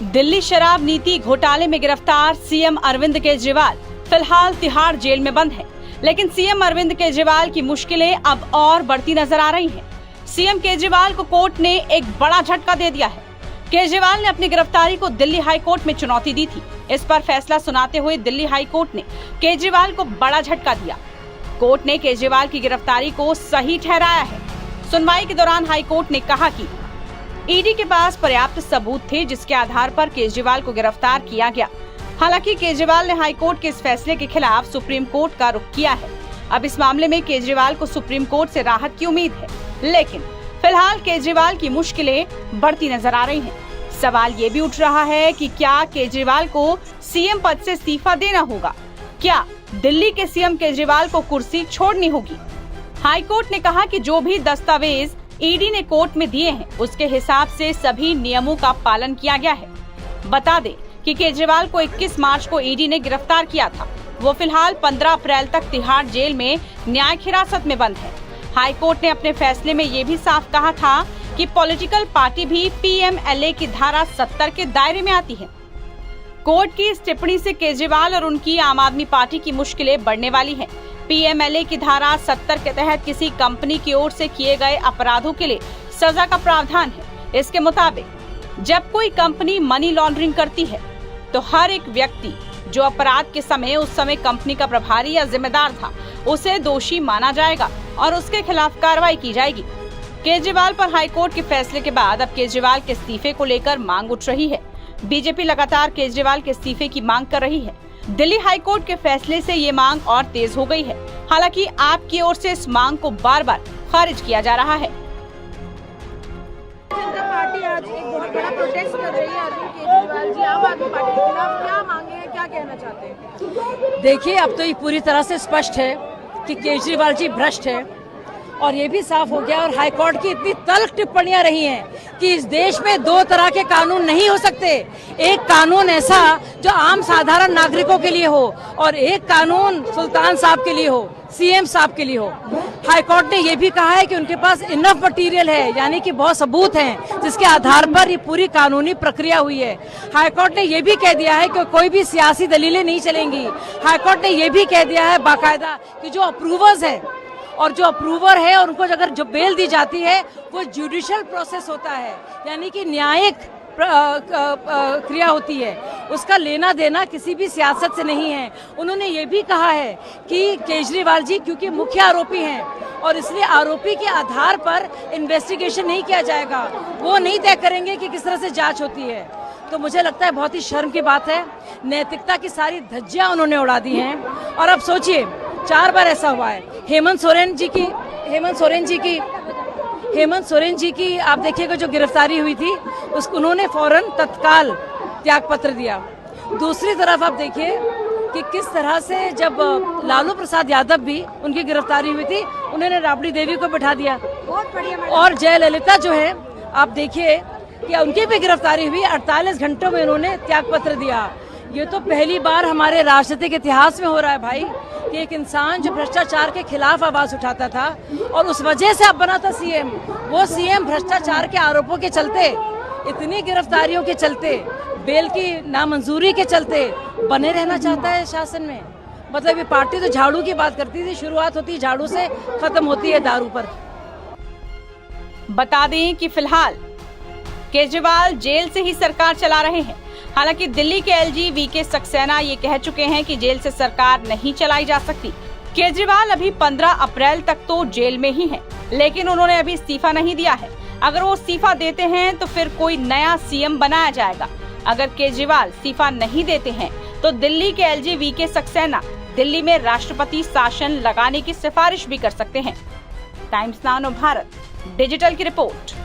दिल्ली शराब नीति घोटाले में गिरफ्तार सीएम अरविंद केजरीवाल फिलहाल तिहाड़ जेल में बंद है, लेकिन सीएम अरविंद केजरीवाल की मुश्किलें अब और बढ़ती नजर आ रही हैं। सीएम केजरीवाल को कोर्ट ने एक बड़ा झटका दे दिया है। केजरीवाल ने अपनी गिरफ्तारी को दिल्ली हाई कोर्ट में चुनौती दी थी। इस पर फैसला सुनाते हुए दिल्ली हाई कोर्ट ने केजरीवाल को बड़ा झटका दिया। कोर्ट ने केजरीवाल की गिरफ्तारी को सही ठहराया है। सुनवाई के दौरान हाई कोर्ट ने कहा कि ईडी के पास पर्याप्त सबूत थे, जिसके आधार पर केजरीवाल को गिरफ्तार किया गया। हालांकि केजरीवाल ने हाई कोर्ट के इस फैसले के खिलाफ सुप्रीम कोर्ट का रुख किया है। अब इस मामले में केजरीवाल को सुप्रीम कोर्ट से राहत की उम्मीद है, लेकिन फिलहाल केजरीवाल की मुश्किलें बढ़ती नजर आ रही हैं। सवाल ये भी उठ रहा है कि क्या केजरीवाल को सीएम पद से इस्तीफा देना होगा? क्या दिल्ली के सीएम केजरीवाल को कुर्सी छोड़नी होगी? हाई कोर्ट ने कहा कि जो भी दस्तावेज ईडी ने कोर्ट में दिए हैं, उसके हिसाब से सभी नियमों का पालन किया गया है। बता दें कि केजरीवाल को 21 मार्च को ईडी ने गिरफ्तार किया था। वो फिलहाल 15 अप्रैल तक तिहाड़ जेल में न्यायिक हिरासत में बंद है। हाई कोर्ट ने अपने फैसले में ये भी साफ कहा था कि पॉलिटिकल पार्टी भी पीएमएलए की धारा 70 के दायरे में आती है। कोर्ट की इस टिप्पणी से केजरीवाल और उनकी आम आदमी पार्टी की मुश्किलें बढ़ने वाली हैं। पीएमएलए की धारा 70 के तहत किसी कंपनी की ओर से किए गए अपराधों के लिए सजा का प्रावधान है। इसके मुताबिक जब कोई कंपनी मनी लॉन्ड्रिंग करती है तो हर एक व्यक्ति जो अपराध के समय उस समय कंपनी का प्रभारी या जिम्मेदार था, उसे दोषी माना जाएगा और उसके खिलाफ कार्रवाई की जाएगी। केजरीवाल पर हाईकोर्ट के फैसले के बाद अब केजरीवाल के इस्तीफे को लेकर मांग उठ रही है। बीजेपी लगातार केजरीवाल के इस्तीफे की मांग कर रही है। दिल्ली हाईकोर्ट के फैसले से ये मांग और तेज हो गई है। हालांकि आपकी ओर से इस मांग को बार बार खारिज किया जा रहा है। जनता पार्टी आज एक बहुत बड़ा प्रोटेस्ट कर रही है। अरविंद केजरीवाल जी आम आदमी पार्टी के खिलाफ क्या मांगे हैं, क्या कहना चाहते हैं? देखिए, अब तो ये पूरी तरह से स्पष्ट है कि केजरीवाल जी भ्रष्ट है और ये भी साफ हो गया। और हाईकोर्ट की इतनी तल्ख टिप्पणियां रही हैं कि इस देश में दो तरह के कानून नहीं हो सकते। एक कानून ऐसा जो आम साधारण नागरिकों के लिए हो और एक कानून सुल्तान साहब के लिए हो, सीएम साहब के लिए हो। हाईकोर्ट ने ये भी कहा है कि उनके पास इनफ मटेरियल है, यानी कि बहुत सबूत हैं जिसके आधार पर ये पूरी कानूनी प्रक्रिया हुई है। हाईकोर्ट ने ये भी कह दिया है कि कोई भी सियासी दलीलें नहीं चलेंगी। हाईकोर्ट ने ये भी कह दिया है बाकायदा कि जो अप्रूवर्स हैं और जो अप्रूवर है उनको अगर जो बेल दी जाती है वो जुडिशियल प्रोसेस होता है, यानी कि न्यायिक क्रिया होती है। उसका लेना देना किसी भी सियासत से नहीं है। उन्होंने ये भी कहा है कि केजरीवाल जी क्योंकि मुख्य आरोपी हैं और इसलिए आरोपी के आधार पर इन्वेस्टिगेशन नहीं किया जाएगा। वो नहीं तय करेंगे कि किस तरह से जांच होती है। तो मुझे लगता है बहुत ही शर्म की बात है। नैतिकता की सारी धज्जियां उन्होंने उड़ा दी हैं। और अब सोचिए, 4 बार ऐसा हुआ है। हेमंत सोरेन जी की आप देखिएगा जो गिरफ्तारी हुई थी, उसको उन्होंने फौरन तत्काल त्याग पत्र दिया। दूसरी तरफ आप देखिए कि किस तरह से जब लालू प्रसाद यादव भी उनकी गिरफ्तारी हुई थी, उन्होंने राबड़ी देवी को बिठा दिया। बहुत बढ़िया। और जयललिता जो है, आप देखिए कि उनकी भी गिरफ्तारी हुई, 48 घंटों में उन्होंने त्याग पत्र दिया। ये तो पहली बार हमारे राजनीतिक इतिहास में हो रहा है भाई कि एक इंसान जो भ्रष्टाचार के खिलाफ आवाज उठाता था और उस वजह से अब बना था सीएम, वो सीएम भ्रष्टाचार के आरोपों के चलते, इतनी गिरफ्तारियों के चलते, बेल की नामंजूरी के चलते बने रहना चाहता है शासन में। मतलब ये पार्टी तो झाड़ू की बात करती थी, शुरुआत होती है झाड़ू से, खत्म होती है दारू पर। बता दें कि फिलहाल केजरीवाल जेल से ही सरकार चला रहे हैं। हालांकि दिल्ली के एलजी वीके सक्सेना ये कह चुके हैं कि जेल से सरकार नहीं चलाई जा सकती। केजरीवाल अभी 15 अप्रैल तक तो जेल में ही हैं, लेकिन उन्होंने अभी इस्तीफा नहीं दिया है। अगर वो इस्तीफा देते हैं तो फिर कोई नया सीएम बनाया जाएगा। अगर केजरीवाल इस्तीफा नहीं देते हैं तो दिल्ली के एलजी वीके सक्सेना दिल्ली में राष्ट्रपति शासन लगाने की सिफारिश भी कर सकते हैं। टाइम्स नाउ भारत डिजिटल की रिपोर्ट।